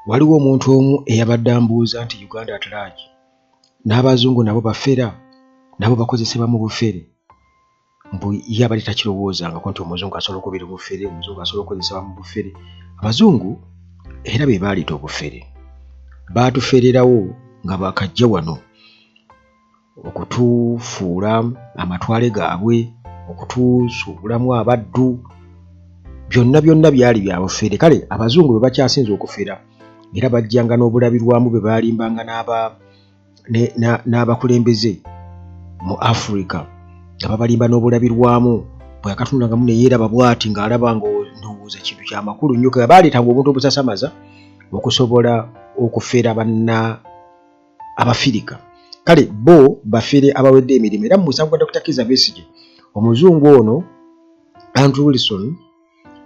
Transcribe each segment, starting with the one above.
waliwo omuntu omu eyabadde ambuuza nti Uganda at large n'abazungu nabo bafera nabo bakozesebwa mu bufere mbu ye abali takirowoozangako nti omuzungu asobola okubeera obufere omuzungu asobola okukozesebwa mu bufere. Abazungu era be baaleeta obufere baatufererawo nga bakajja wano okutufuula amatwale gaabwe okutusuubulamu abaddu byonna byali bya bufere. Kale abazungu bwe bakyasinze okufera era bajjanga n'obulabirwamu bwe baalimbanga n'abakulembeze mu Africa nga babalimba n'obulabirwamu bwe yakatundangamu ne yeeraba bw'ati ng'alaba ng'ondowooza kintu ky'amakulu nnyo ke baaleetanga obuntu obusasamaza okusobola okufera abafirika. Kale bo bafere abawedde emirimu era mu musango gwa Dr. Kizza Besigye omuzungu ono Andrew Wilson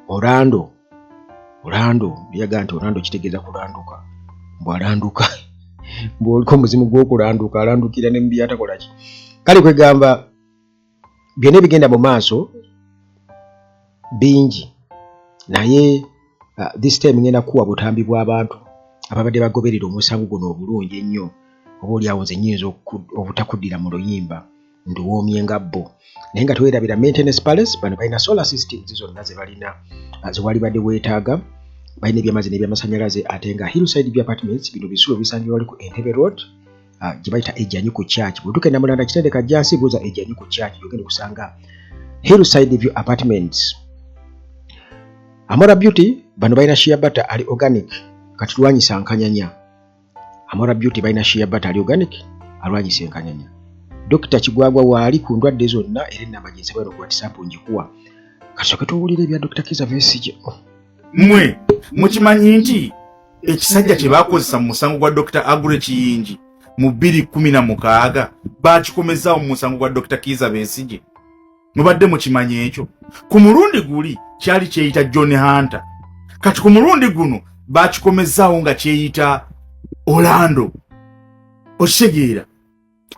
Orlando yaga nti Orlando kitegeeza kulanduka bw'alanduka bw'oliko omuzimu gw'okulanduka alandukira ne mubi atakola ki. Kale kwegamba byonna ebigenda mu maaso bingi naye this time ngenda kuwa butambi bw'abantu ababadde bagoberera omusango guno obulungi ennyo oba oliawo nze nnyinza obutakuddira mu luyimba ndiwoomye nga bo naye nga teweerabira maintenance palace bano balina solar systems zonna ze balina zewali badde weetaaga balina ebyamazzi n'ebyamasanyalaze ate nga Hillside View Apartments bino bisulo bisangibwa wali ku Entebbe Road gye bayita ejjanyi ku church bw'otuuka Namulanda kitendeka jansi buuza ejjanyi ku church yogenda kusanga Hillside View Apartments. Amora Beauty bano balina shea butter ali organic kati lwanyisa nkanyanya. Amora Beauty balina shea butter ali organic alwanyisa nkanyanya. Dr. Kigwagwa waali ku ndwadde zonna era n'amagezi bano ku WhatsApp njikuwa kasooke tuwulire ebya Dr. Kizza Besigye. Mwe mukimanyi nti ekisajja kye baakozesa mu musango gwa Dr. Agure Kiyingi mu 2016 baakikomezaawo mu musango gwa Dr. Kizza Besigye. Mubadde mukimanyi ekyo? Ku mulundi guli kyali kyeyita John Hunter kati ku mulundi guno baakikomezaawo nga kyeyita Orlando. Okitegeera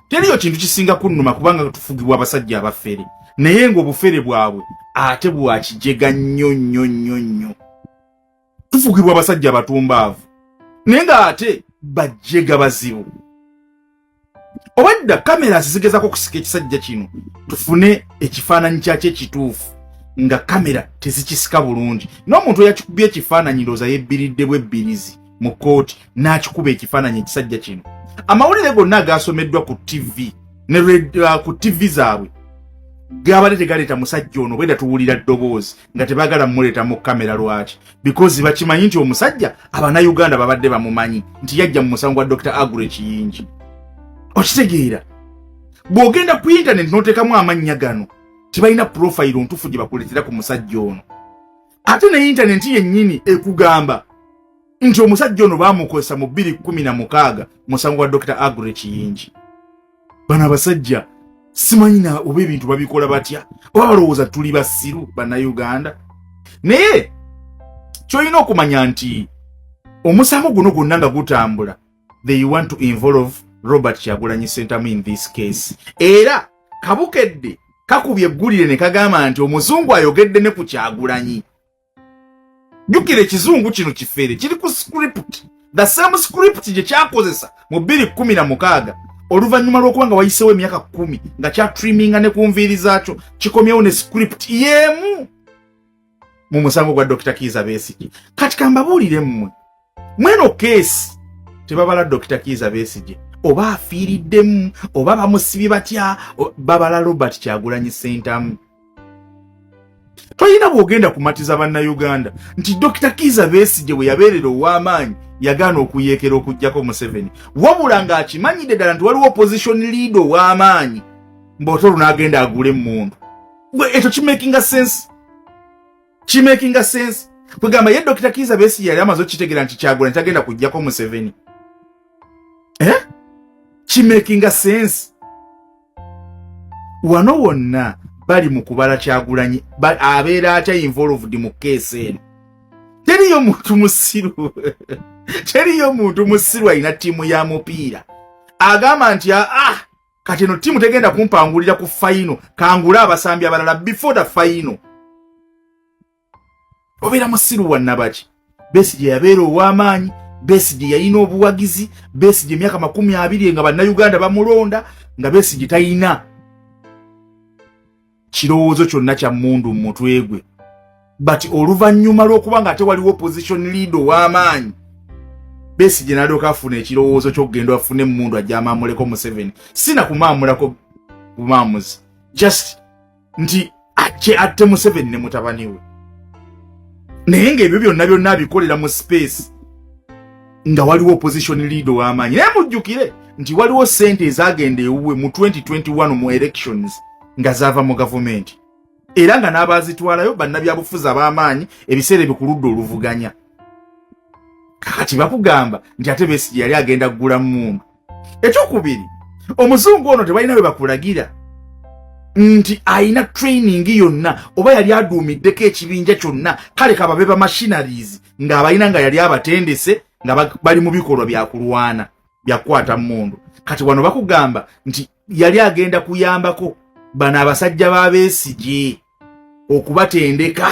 teriyo kintu kisinga kunnuma kubanga tufugibwa abasajja abafere naye ng'obufere bwabwe ate bwakijega nnyo tufugibwa abasajja abatumbaavu naye ng'ate bajjega bazibu. Obadda kamera zigezako kusika ekisajja kino tufune ekifaananyi kyakyo ekituufu nga kamera tezikisika bulungi n'omuntu eyakikubye ekifaananyi ndowooza yebbiridde bwebbirizi mu kooti n'akikuba ekifaananyi ekisajja kino. Amawulire gonna gaasomeddwa ku TV ne ku TV zaabwe gaabadde tegaleeta musajja ono bweda tuwulira ddoboozi nga tebaagala mmuleeta mu kamera. Lwaki? Because bakimanyi nti omusajja Abanayuganda babadde bamumanyi nti yajja mu musango gwa Dr. Agure Kiyingi. Okitegeera bw'ogenda ku internet n'oteekamu amannya gano tebalina profile ntuufu gye bakuleetera ku musajja ono ate ne internet yennyini ekugamba nti omusajja ono baamukozesa mu 2016 musango gwa Dr. Agure Kiyingi. Bano abasajja simanyi na oba ebintu babikola batya oba balowooza tuli basiru Bannayuganda. Naye ky'olina okumanya nti omusango guno gwonna nga gutambula they want to involve Robert Kyagulanyi Ssentamu in this case. Era kabukedde kakubye eggulire ne kagamba nti omuzungu ayogedde ne ku Kyagulanyi. Jukire ekizungu kino kifere kiri ku script the same script gye kyakozesa mu 2016 oluvannyuma lw'okuba nga wayiseewo emyaka 10 nga kya trimminga ne ku nviiri zaakyo kikomyewo ne script yeemu mu musango gwa Dr. Kizza Besigye. Kati kambabuulire mmwe mweno keesi tebabala Dr. Kizza Besigye oba afiiriddemu oba bamusibye batya babala Robert Kyagulanyi Ssentamu. Toyina bw'ogenda kumatiza Bannayuganda nti Dr. Kizza Besigye bwe yabeerera ow'amaanyi yagaana okuyeekera okuggyako Museveni wabula ng'akimanyidde ddala nti waliwo opposition leader ow'amaanyi mb'oto lunaagenda agule emmundu. Ekyo kimakinga sense kwegamba ye Dr. Kizza Besigye yali amaze okitegeera nti Kyagulanyi tagenda kuggyako Museveni. Kimakinga sense. Wano wonna bali mu kubala Kyagulanyi abeera atya involved mu keesi eno. Teriyo muntu musiru alina ttiimu ya mupiira agamba nti kati eno ttiimu tegenda kumpangulira ku fayino kangula abasambi abalala before the fayino. Obeera musiru wannabaki. Besigye yabeera ow'amaanyi Besigye yalina obuwagizi, Besigye emyaka 20 nga bannayuganda bamulonda, nga Besigye tayina kirowoozo kyonna kya mmundu mu mutwe gwe. But oluvannyuma lw'okuba nga ate waliwo opposition leader w'amaanyi, Besigye n'alyoka afuna ekirowoozo ky'okugenda afune emmundu ajja amaamuleko Museveni. Sina kumaamulako bumaamuzi, just nti atte Museveni ne mutabani we. Naye ng'ebyo byonna abikolera mu space nga waliwo opposition leader w'amaanyi. Naye mujjukire nti waliwo ssente ezagenda ewuwe mu 2021 mu elections nga zaava mu gavumenti, era nga n'abaazitwalayo bannabyabufuzi ab'amaanyi ebiseera ebikuludde oluvuganya. Kati bakugamba nti ate Besigye yali agenda kugula mmundu. Ekyokubiri, omuzungu ono tebalina we bakulagira nti ayina training yonna oba yali aduumiddeko ekibinja kyonna, kale kababe ba machineries ng'abalina nga yali abatendese nga bali mu bikolwa bya kulwana bya kukwata mmundu. Kati wano bakugamba nti yali agenda kuyambako bano abasajja ba Besigye okubatendeka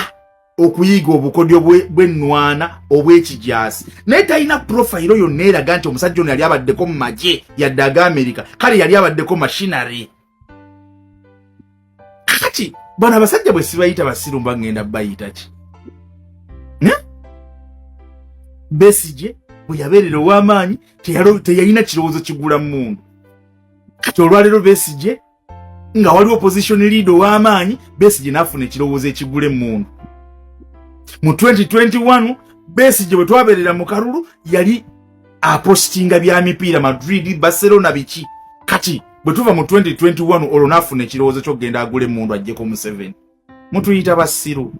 okuyiga obukodyo bw'ennwana obw'ekijaasi. Naye talina profile yonna eraga nti omusajja ono yali abaddeko mu magye yadde ag'Amerika, kale yali abaddeko machinery. Kati bano abasajja bwe sibayita basiru mba ngenda bayita ki? Besigye bwe yabeerera ow'amaanyi teyalina kirowoozo kigula mmundu. Kati olwaleero Besigye nga waliwo opposition leader ow'amaanyi, Besigye n'afuna ekirowoozo ekigula emmundu. Mu 2021 Besigye bwe twabeerera mu kalulu yali apostinga bya mipiira Madrid, Barcelona biki. Kati bwe tuva mu 2021 olwo n'afuna ekirowoozo ky'okugenda agula emmundu ajjeko Museveni. Mutuyita basiru.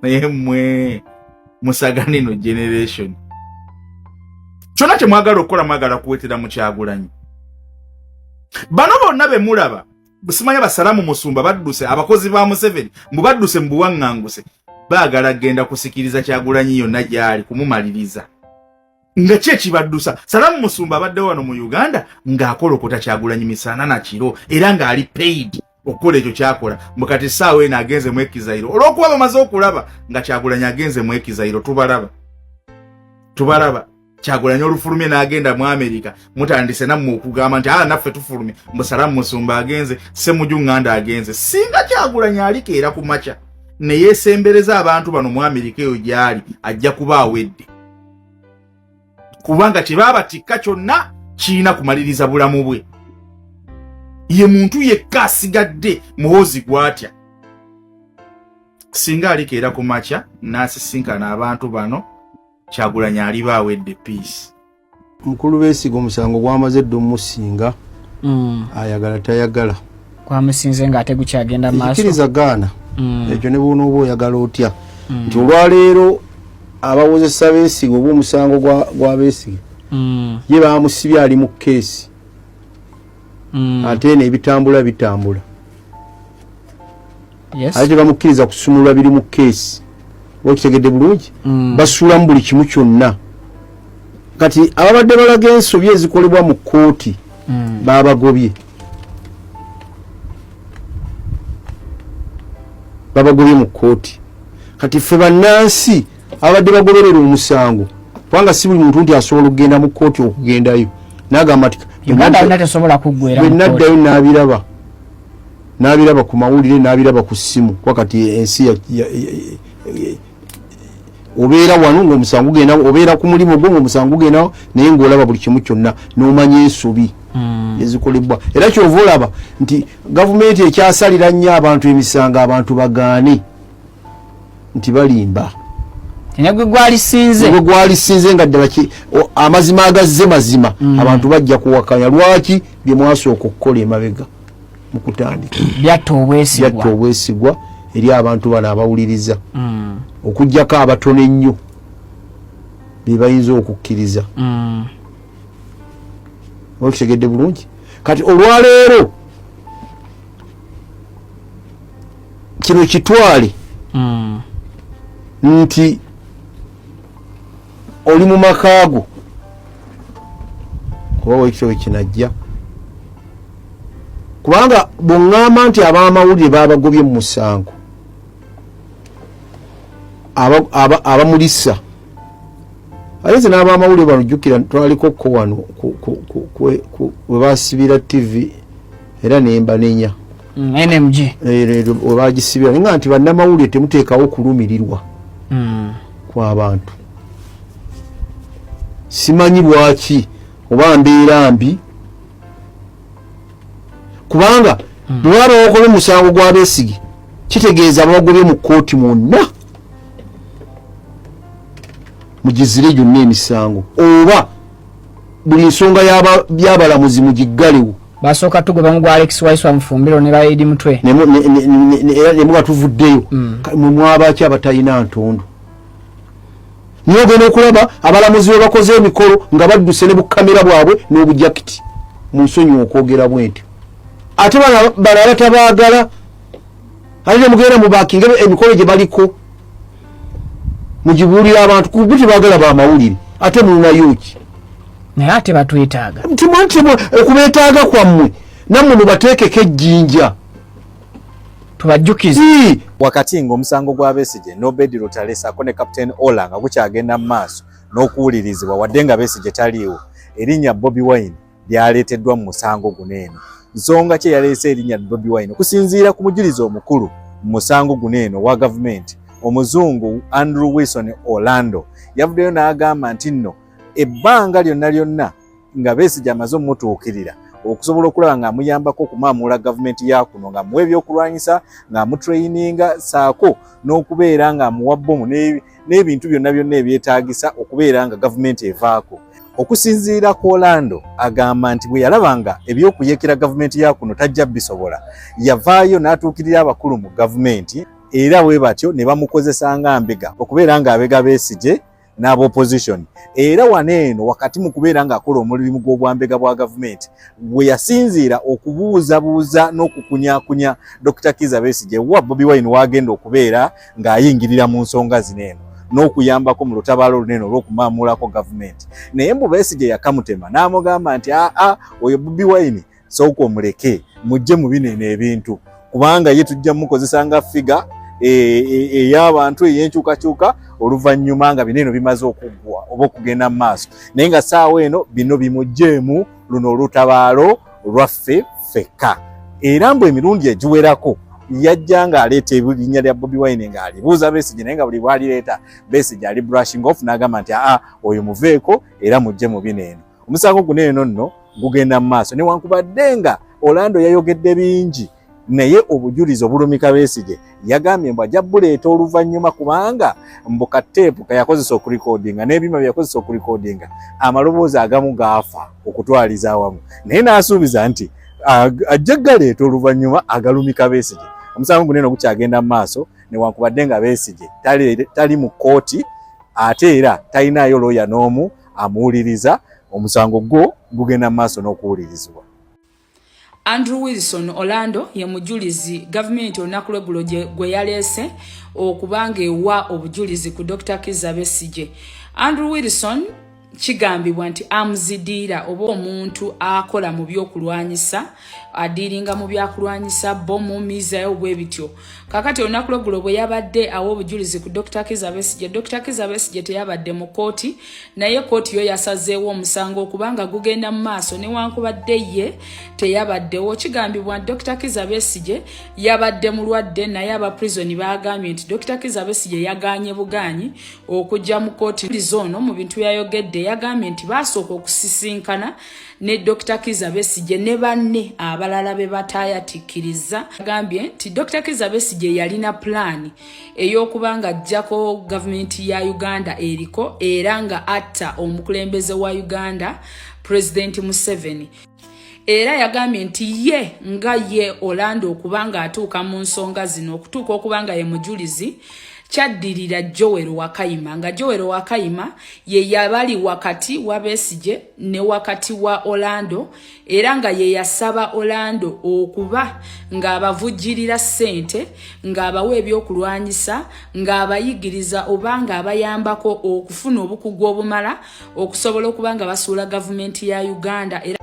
Naye mmwe musagane no generation. Kyonna kye mwagala okukola mwagala kuwetera mu Kyagulanyi. Bano bonna be mulaba busimanya basalamu Musumba badduse abakozi ba Museveni mubadduse mu buwaŋŋanguse baagala genda kusikiriza Kyagulanyi yonna gyali kumumaliriza. Nga kye kibaddusa Salamu Musumba abadde wano mu Uganda ng'akolokota Kyagulanyi misana na kiro era ng'ali paid okukola ekyo kyakola. Mukati ssaawa eno agenze mu Ekizairo olw'okuba bamaze okulaba nga Kyagulanyi agenze mu Ekizairo. Tubalaba Kyagulanyi olufulumye n'agenda mu Amerika, mutandise nammwe okugamba nti naffe tufulumye mbu Salamu Musumba agenze, Ssemujju Nganda agenze. Singa Kyagulanyi alikeera ku makya ne yeesembereza abantu bano mu Amerika eyo gyali ajja kuba awedde, kubanga kye baabatikka kyonna kirina kumaliriza bulamu bwe. Ye muntu yekka asigadde muhoozi gwatya. Singa alikeera ku makya n'asisinkana abantu bano, Kyagulanyi aliba awedde peace. Mukulu Besigye omusango gwamaze dde omusinga ayagala tayagala kwamusinze ng'ate gukyagenda maaso ikkiriza gaana ekyo ne buno oba oyagala otya nti olwaleero abawozesa Besigye oba omusango gwa Besigye ye bamusibye ali mu keesi ate n'ebitambula ate bamukkiriza kusumulwa biri mu keesi. Okitegedde bulungi basulamu buli kimu kyonna. Kati ababadde balaga ensobi ezikolebwa mu kkooti babagobye mu kkooti. Kati ffe bannansi abadde bagoberera omusango kubanga si buli muntu nti asobola okugenda mu kkooti okugendayo n'agamba nti naddayo n'abiraba ku mawulire n'abiraba ku ssimu wakati ensi obeera wano ng'omusango genda obeera ku mulimu gwo ng'omusango genda naye ng'olaba buli kimu kyonna n'omanya ensobi ezikolebwa. Era kyova olaba nti gavumenti ekyasalira nnyo abantu emisango abantu bagaane nti balimba negwe gwalisinze nga ddala amazima agazze mazima abantu bajja kuwakanya lwaki bye mwasooka okukola emabega mu kutandika byatta obwesigwa eri abantu bano abawuliriza okujjako abatono ennyo be bayinza okukkiriza. Okitegedde bulungi. Kati olwaleero kino kitwale nti oli mu makaago kuba wekitobe kinajja kubanga bw'oŋŋamba nti ab'amawulire babagobye mu musango abamulisa aleze n'abamawulire banojjukira twaliko ko wano we basibira TV era nemba nenya NMG we bagisibira nga nti bannamawulire temuteekawo kulumirirwa kw'abantu. Simanyi lwaki oba mbeera mbi kubanga bwaba okola omusango gwa Besigye kitegeeza abagobye mu kkooti mwonna mugizire gyonna emisango oba buli nsonga y'abalamuzi mugiggalewo. Basooka tugoba mu gwa Alex Waiswa Mufumbiro ne Baidi Mutwe era ne muba tuvuddeyo mwabaki abatalina ntondo niyo genda okulaba abalamuzi we bakoze emikolo nga badduse ne bukamera bwabwe n'obujakiti mu nsonyi okwogera bwentyo ate balala tabaagala ate mugenda mu bakinge emikolo gye baliko mugibuulira abantu kuba tebaagala bamawulire ate mulunayo ki naye ate batwetaaga okubeetaaga kwammwe nammwe mubateekeko ejjinja tubajjukize wakati ng'omusango gwa Besigye n'Obedi Lutale ssaako ne Captain Ola nga gukyagenda mu maaso n'okuwulirizibwa wadde nga Besigye taliiwo erinnya Bobi Wine lyaleeteddwa mu musango guno eno. Nsonga ki eyaleese erinnya Bobi Wine? Okusinziira ku mujulizi omukulu mu musango guno eno wa gavumenti omuzungu Andrew Wilson Orlando yavuddeyo n'agamba nti nno ebbanga lyonna nga Besigye amaze omutuukirira okusobola okulaba nga amuyambako okumaamula gavumenti ya kuno nga amuwa ebyokulwanyisa nga amutrayininga saako n'okubeera nga amuwa bbomu n'ebintu byonna ebyetaagisa okubeera nga gavumenti evaako. Okusinziira ku Orlando agamba nti bwe yalaba nga ebyokuyekera gavumenti ya kuno tajja bisobola yavaayo n'atuukirira abakulu mu gavumenti era bwe batyo ne bamukozesa nga mbega okubeera nga abega Besigye n'aba opposition era waneeno wakati mu kubeera nga akola omulimu gw'obwambega bwa gavumenti bwe yasinziira okubuuzabuuza n'okukunyakunya Dr. Kizza Besigye wa Bobi Wine wagenda okubeera ng'ayingirira mu nsonga zineeno n'okuyambako mu lutabaalo luneeno olw'okumaamulako gavumenti. Naye mbu Besigye yakamutema n'amugamba nti oyo Bobi Wine sooka omuleke mujje mu bineeno ebintu kubanga ye tujja mukozesa nga figa ey'abantu ey'enkyukakyuka oluvannyuma nga bineeno bimaze okuggwa oba okugenda mu maaso naye nga ssaawa eno bino bimugjeemu luno olutabaalo lwaffe ffekka. Era mbu emirundi egiwerako yajja ng'aleeta erinnya lya Bobi Wine ng'alibuuza Besigye naye nga buli bw'alireeta Besigye ali brushing off n'agamba nti oyo muveeko era mujje mu bineeno. Omusango guno eno nno gugenda mu maaso newankubadde nga Orlando yayogedde bingi naye obujulizi obulumika Besigye yagambye mbu ajja buleeta oluvannyuma kubanga mbu kateepu kayakozesa okurekodinga n'ebima byakozesa okurekodinga amaloboozi agamu gaafa okutwaliza awamu naye n'asuubiza nti ajja galeeta oluvannyuma agalumika Besigye. Omusango guno eno gukyagenda mu maaso newankubadde nga Besigye tali mu kkooti ate era talinaayo looya n'omu amuwuliriza. Omusango gwo gugenda mu maaso n'okuwulirizibwa. Andrew Wilson Orlando ye mujulizi gavumenti olunaku lw'eggulo gwe yaleese okubanga ewa obujulizi ku Dr. Kizza Besigye. Andrew Wilson kigambibwa nti amuzidiira oba omuntu akola mu byokulwanyisa adiringa mu byakulwanyisa bomu mizayo bwe bityo. Kakati olunaku lw'eggulo bwe yabadde awa obujulizi ku Dr. Kizza Besigye, Dr. Kizza Besigye teyabadde mu kkooti naye kkooti yo yasazeewo omusango okubanga gugenda mu maaso newankubadde ye teyabaddewo. Kigambibwa nti Dr. Kizza Besigye yabadde mulwadde naye abaprison bagambye nti Dr. Kizza Besigye yagaanye bugaanyi okujja mu kkooti zono mu bintu yayogedde yagambye nti basooka okusisinkana ne Dr. Kizza Besigye ne banne abalala be batayatikkiriza. Agambye nti Dr. Kizza Besigye yalina plan ey'okubanga ajjako gavumenti ya Uganda eriko era nga atta omukulembeze wa Uganda President Museveni. Era yagambye nti ye nga ye Orlando okubanga atuuka mu nsonga zino okutuuka okubanga ye mujulizi kyaddirira Joel Wakayima nga Joel Wakayima ye yabali wakati wa Besigye ne wakati wa Orlando era nga ye yasaba Orlando okuba nga abavujjirira ssente nga abawe ebyokulwanyisa nga abayigiriza obanga abayambako okufuna obukugu obumala okusobola okubanga basuula gavumenti ya Uganda. Era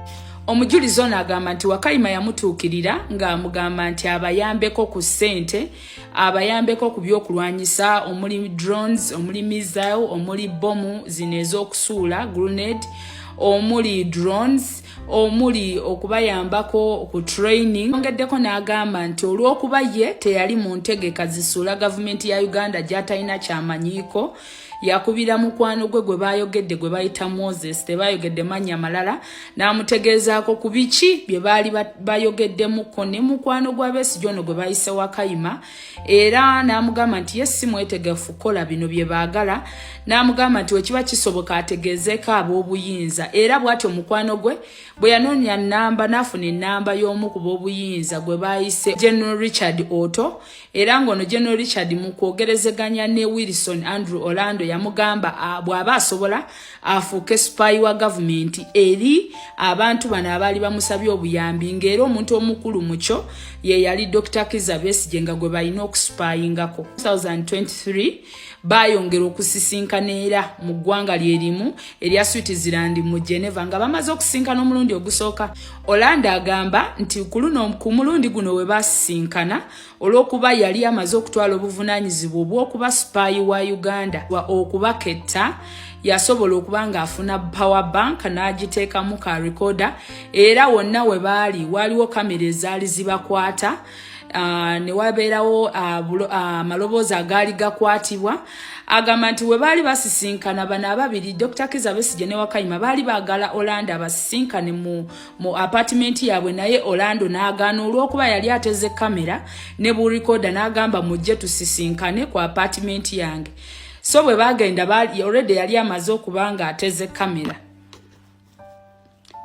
Omujulizi ono agamba nti Wakayima yamutuukirira ng'amugamba nti abayambeko ku ssente, abayambeko ku byokulwanyisa omuli drones, omuli missile, omuli bomu zino ez'okusuula grenade, omuli drones, omuli okubayambako ku training. Ongeddeko n'agamba nti olw'okuba ye teyali mu ntegeka zisuula gavumenti ya Uganda gy'atalina kyamanyiiko, yakubira mukwano gwe bayogedde gwe bayita Moses, tebayogedde mannya malala, n'amutegeezaako ku biki bye baali bayogeddemuko ne mukwano gwa Besigye ono gwe bayise Wakayima, era n'amugamba nti ye si mwetegefu kola bino bye baagala, n'amugamba nti wekiba kisoboka ategeezeeko ab'obuyinza, era bw'atyo mukwano gwe bwe yanoonya nnamba n'afuna ennamba y'omu ku b'obuyinza gwe bayise General Richard Otto, era ng'ono General Richard mu kwogerezeganya ne Wilson Andrew Orlando yamugamba bw'aba asobola afuuke spy wa gavumenti eri abantu bano abaali bamusabye obuyambi, ng'era omuntu omukulu mukyo ye yali Dr. Kizza Besigye nga gwe balina okuspyingako. 2023 bayongera okusisinkana era mu ggwanga lyerimu erya Switzerland mu Geneva nga bamaze okusinkana omulundi ogusooka. Orlando agamba nti ku mulundi guno we basisinkana olw'okuba yali amaze okutwala obuvunaanyizibwa obw'okuba spy wa Uganda okubaketta, yasobola okuba ng'afuna power bank n'agiteekamu ka recorder, era wonna we baali waliwo kamera ezaali zibakwata, ne wabeerawo amaloboozi agaali gakwatibwa. Agamba nti we baali basisinkana bano ababiri Dr. Kizza Besigye ne Wakayima baali baagala Orlando abasisinkane mu apartment yaabwe, naye Orlando n'agaana olw'okuba yali ateze kamera ne bu recorder, n'agamba mujje tusisinkane ku apartment yange. So bwe bagenda already yali amaze okuba nga ateze kamera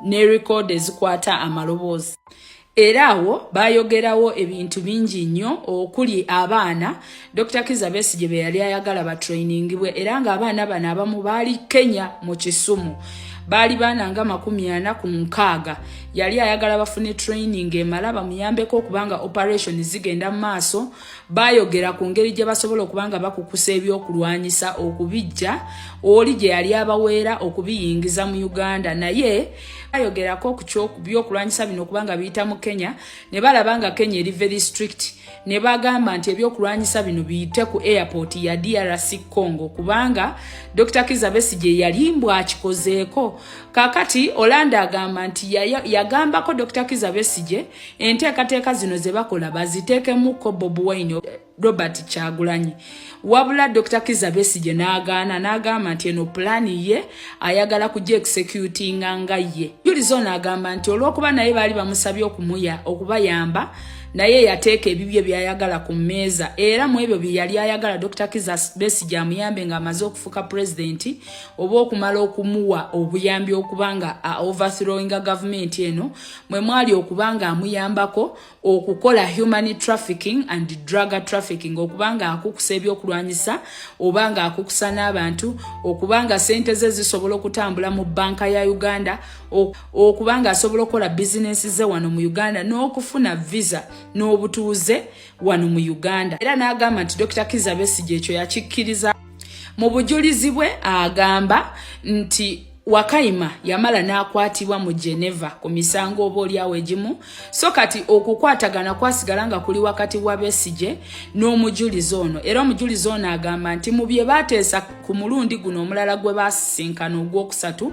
ne record ezikwata amaloboozi. Era awo bayogerawo ebintu bingi nnyo okuli abaana Dr. Kizza Besigye be yali ayagala ba training bwe, era nga abaana bano abamu baali Kenya mu Kisumu, baali baana nga 46 yali ayagala bafune training emala bamuyambeko okubanga operation zigenda mu maaso. Bayogera ku ngeri gye basobola okubanga bakukusa ebyokulwanyisa okubijja oli gye yali abaweera okubiyingiza mu Uganda, naye bayogerako ku byokulwanyisa bino okubanga biyita mu Kenya ne balabanga Kenya eri very strict, ne bagamba nti ebyokulwanyisa bino biyite ku airport ya DRC Congo kubanga Dr. Kizza Besigye yali mbwakikozeeko. Kakati Orlando agamba nti yagambako Dr. Kizza Besigye enteekateeka zino ze bakola baziteekemuko Bobi Wine, Robert Kyagulanyi, wabula Dr. Kizza Besigye n'agamba nti eno plani ye ayagala kujja executinga nga ye. Julizi ono agamba nti olw'okuba naye baali bamusabye okubayamba, naye yateeka ebibye byayagala ku mmeeza, era mu ebyo bye yali ayagala Dr. Kizza Besigye amuyambe nga amaze okufuuka pulezidenti oba okumala okumuwa obuyambi okubanga overthrowinga gavumenti eno, mwe mwali okubanga amuyambako okukola human trafficking and drug trafficking, okubanga akukusa ebyokulwanyisa obanga akukusa n'abantu, okubanga sente ze zisobola okutambula mu banka ya Uganda, okubanga asobola okukola bizinesi ze wano mu Uganda n'okufuna visa n'obutuuze wano mu Uganda. Era n'agamba nti Dr. Kizza Besigye ekyo yakikkiriza. Mu bujulizi bwe agamba nti Wakayima yamala n'akwatibwa mu Geneva ku misango oboolyawo egimu, so kati okukwatagana kwasigala nga kuli wakati wa Besigye n'omujulizi ono. Era omujulizi ono agamba nti mu bye bateesa ku mulundi guno omulala gwe basisinkana ogwokusatu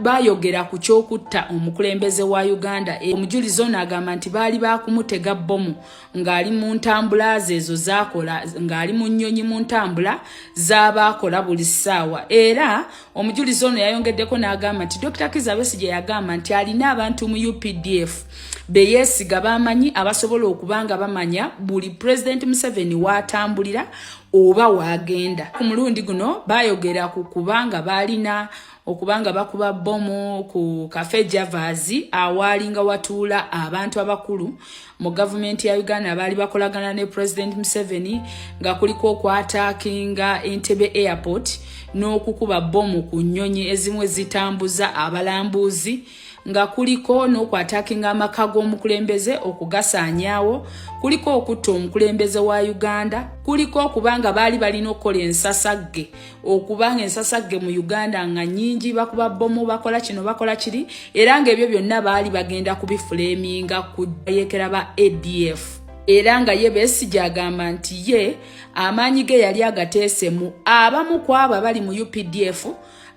bayogera ku kyokutta omukulembeze wa Uganda. Omujulizi ono agamba nti baali bakumutega bomu ng'ali mu ntambula ezo zaakola, ng'ali mu nnyonyi mu ntambula z'abaakola buli ssaawa. Era omujulizi ono yayongeddeko n'agamba nti Dr. Kizza Besigye yagamba nti alina abantu mu UPDF be yeesiga bamanyi abasobola okubanga bamanya buli President Museveni waatambulira oba waagenda. Ku mulundi guno bayogera ku kubanga balina okubanga bakuba bomu ku Cafe Javazi awalinga watuula abantu abakulu mu gavumenti ya Uganda bali bakolagana ne President Museveni, nga kuliko okwataakinga Entebbe Airport n'okukuba bomu ku nnyonyi ezimwe zitambuza abalambuzi, nga kuliko n'okwatakinga amaka g'omukulembeze okugasaanyaawo, kuliko okutta omukulembeze wa Uganda, kuliko okubanga baali balina okukola ensasagge, okubanga ensasagge mu Uganda nga nnyingi, bakuba bbomu, bakola kino bakola kiri, era ng'ebyo byonna baali bagenda kubifuleeminga ku bayeekera ba ADF. Era nga ye Besigye agamba nti ye amaanyi ge yali agateese mu abamu ku abo abali mu UPDF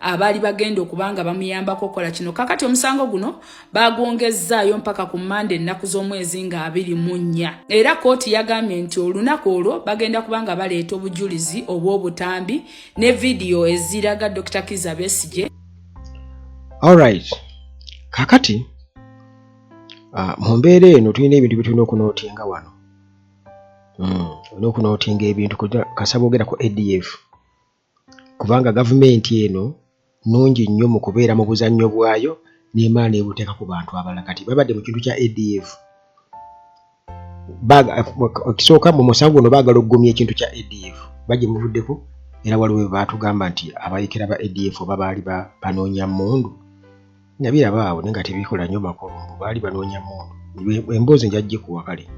abali bagenda okubanga bamuyambako okukola kino. Kakati omusango guno bagwongezzaayo mpaka ku Mande ennaku z'omwezi nga 24. Era kooti yagambye nti olunaku olwo bagenda kubanga baleeta obujulizi obw'obutambi ne vidiyo eziraga Dr. Kizza Besigye. Alright. Kakati mu mbeera eno tulina ebintu bye tulina okunootinga wano. N'okunootinga ebintu kasaba ogera ku ADF. Kubanga gavumenti eno nungi nnyo mu kubeera mu buzannyo bwayo n'emaana ebuteeka ku bantu abalala. Kati babadde mu kintu kya ADF. Kisooka mu musango guno baagala okugumya ekintu kya ADF. Bajje muvuddeko era waliwo baatugamba nti abayekera ba ADF oba baali banoonya mmundu. Nabiraba awo naye nga tebikola nnyo makulu, baali banoonya mmundu. Emboozi nja gikuwa kale.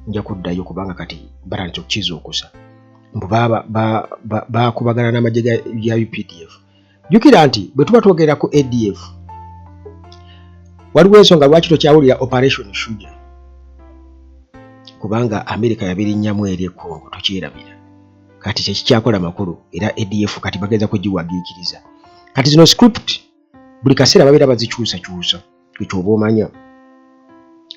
Nja kuddayo kubanga kati balantse okukiza okusa. Mbu bakubagana n'amagye ga UPDF. Jjukira nti bwe tuba twogera ku ADF waliwo ensonga lwaki tokyawulira Operation Shujaa. Kubanga Amerika yabirinnyamu eri Congo tokyerabira. Kati kyekikyakola makulu era ADF kati bageza kugiwagiikiriza. Kati zino script buli kaseera babeera bazikyusakyusa ekyo oba omanya.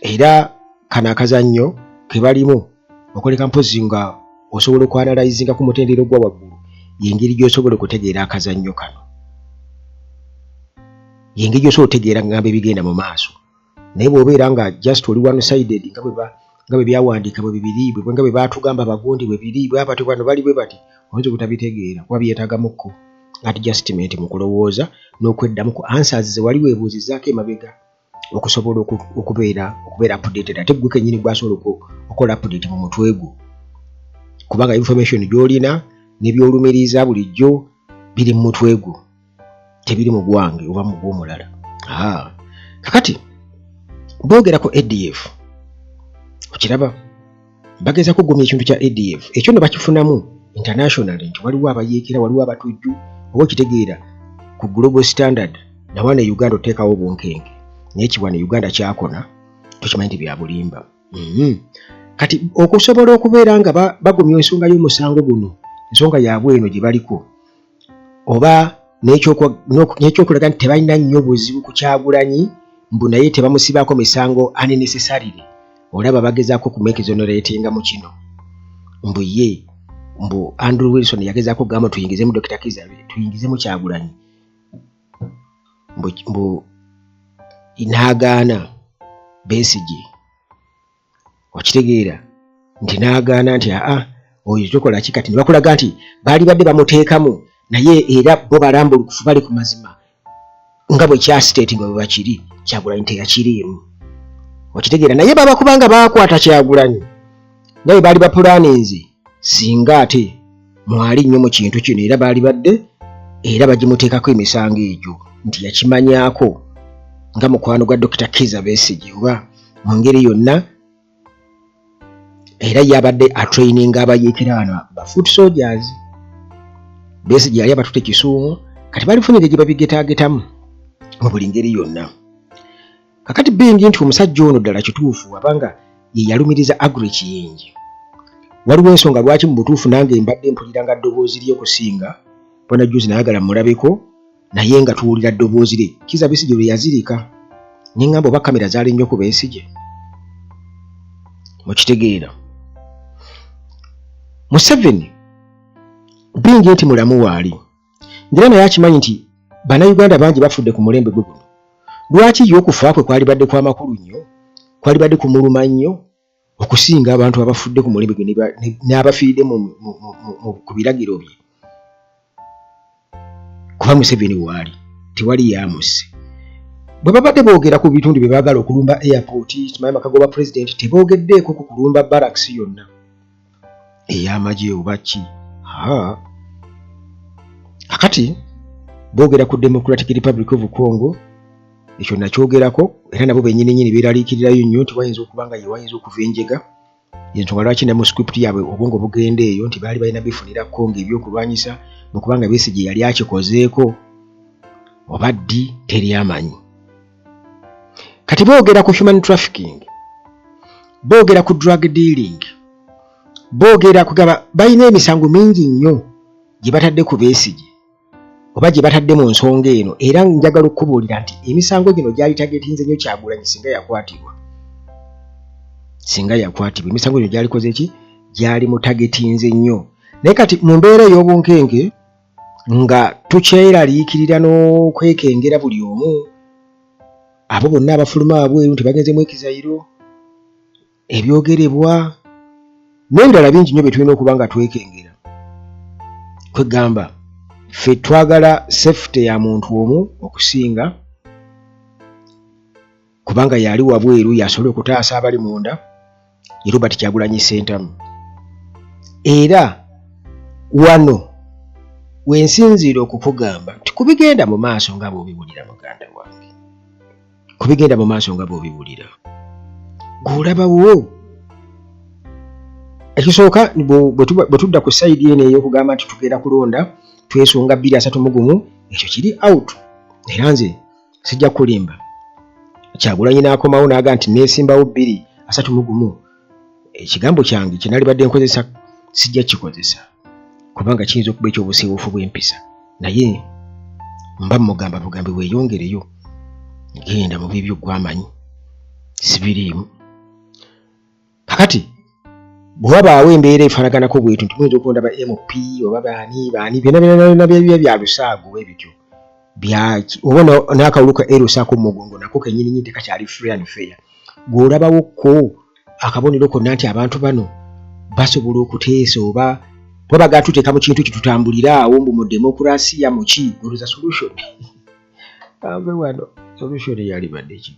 Era kana akazannyo ke balimu okoleka mpozi nga osobola okwanalayizinga ku mutendero gwa waggulu yengeri gy'osobola okutegeera akazannyo kano. Yengeri gy'osobola okutegeera ngamba ebigenda mu maaso. Naye bw'obeera nga just oli one-sided nga bwe byawandiika bwe bibiri bwe nga bwe baatugamba abagundi bwe biri bwe bati bano bali bwe bati oyinza okutabitegeera kuba byetaagamuko adjustment mu kulowooza n'okweddamu ku answers ze wali weebuuzizzaako emabega okusobola okubeera updated. Ate gwe kennyini gwasobola okukola update mu mutwe gwo kubanga information gy'olina n'ebyolumiriza bulijjo biri mu mutwe gwo tebiri mu gwange oba mu gw'omulala. Kakati boogera ku ADF okiraba bageza kugumya ekintu kya ADF ekyo ne bakifunamu internationally nti waliwo abayeekera waliwo abatujju oba okitegeera ku global standard na wane Uganda oteekawo bunkenke naye kiwane Uganda kyakona tukimanyi nti bya bulimba. Kati okusobola okubeera nga bagumya ensonga y'omusango guno ensonga yaabwe eno gye baliko oba n'ekyokulaga nti tebalina nnyo buzibu ku Kyagulanyi mbu naye tebamusibaako misango unnecessarily. Olaba bagezaako kumake exoneratinga mu kino mbu Andrew Wilson yagezaako gamba tuyingizemu Dr. Kizza tuyingizemu Kyagulanyi mbu inaagaana Besigye okitegeera nti naagaana nti oyo tukola ki kati ne bakulaga nti baali badde bamuteekamu naye era bo balambulukufu bali ku mazima nga bwe kya state nga bwe bakiri Kyagulanyi teyakiriimu okitegeera naye baba kubanga baakwata Kyagulanyi naye baali bapulaninze singa ate mwali nnyo mu kintu kino era baali badde era bagimuteekako emisango egyo nti yakimanyaako nga mukwano gwa Dr. Kizza Besigye oba mu ngeri yonna era yabadde atraininga abayeekera bano ba foot soldiers. Besigye yali abatute Kisuumu kati balifunire gye babigetaagetamu mu buli ngeri yonna. Kakati bingi nti omusajja ono ddala kituufu abanga ye yalumiriza Agri Kiyingi. Waliwo ensonga lwaki mu butuufu nange mbadde mpulira nga ddoboozi lye okusinga bona juzi nayagala mulabeko naye nga tuwulira ddoboozi lye Kizza Besigye lwe yazirika ne ngamba oba kamera zaali nnyo ku Besigye mukitegeera. Museveni bingi nti mulamu waali ngira naye akimanyi nti bannayuganda bangi bafudde ku mulembe gwe guno. Lwaki y'okufa kwe kwali badde kw'amakulu nnyo kwali badde kumuluma nnyo okusinga abantu abafudde ku mulembe gwe n'abafiiridde ku biragiro bye. Kuba Museveni waali tewali yamusse. Bwe babadde boogera ku bitundu bye baagala okulumba airport kimanyi makagoba president teboogeddeeko ku kulumba barracks yonna ey'amagye oba ki. Kakati boogera ku Democratic Republic of Congo ekyo nakyogerako era nabo bennyini nyini beeraliikirirayo nnyo nti wayinza okuba nga ye wayinza okuva enjega yensonga lwaki ne mu script yaabwe obwongo bugenda eyo nti baali balina bifunirako ng'ebyokulwanyisa okubanga Besigye yali akikozeeko oba ddi teri amanyi. Kati boogera ku human trafficking, boogera ku drug dealing, boogera kugaba balina emisango mingi nnyo gye batadde ku Besigye oba gye batadde mu nsonga eno, era njagala okubuulira nti emisango gino gyali tagetinze nnyo Kyagulanyi singa yakwatibwa emisango gino gyalikoze ki, gyali mutagetinze nnyo. Naye kati mu mbeera ey'obunkenke nga tukyeraliikirira n'okwekengera buli omu, abo bonna abafuluma abweru nti bagenze mu ekizayiro, ebyogerebwa n'ebirala bingi nnyo bye tulina okuba nga twekengera. Kwegamba ffe twagala safety ya muntu omu okusinga, kubanga yali wabweru yasobola okutaasa abali munda, ye Robert Kyagulanyi Ssentamu. Era wano wensinziira okukugamba nti kubigenda mu maaso nga bw'obiwulira muganda wange, kubigenda mu maaso nga bw'obiwulira g'olabawo. Ekisooka bwe tudda ku sayidi eno ey'okugamba nti tugenda kulonda twesonga 231, ekyo kiri out. Era nze sijja kulimba. Kyagulanyi n'akomawo n'aga nti neesimbawo 231. Ekigambo kyange kye nalibadde nkozesa sijja kikozesa, kubanga kiyinza okuba ekyobusiiwuufu bw'empisa, naye mba mugamba bugambi weeyongereyo, genda mu bibyo gw'amanyi sibiriimu. Kakati bwe wabaawo embeera efaanaganako bwetu nti muyinza okulonda ba MP oba baani byonna bya lusaago ebityo oba n'akawulu ka erusaako mu mugongo nako kennyini tekakyali free and fair. Bw'olabawokko akabonero konna nti abantu bano basobola okuteesa oba babaga tuteeka mu kintu kitutambulira awo mbu mu demokurasiya muki olwoza solution ave wano solution yali badde ki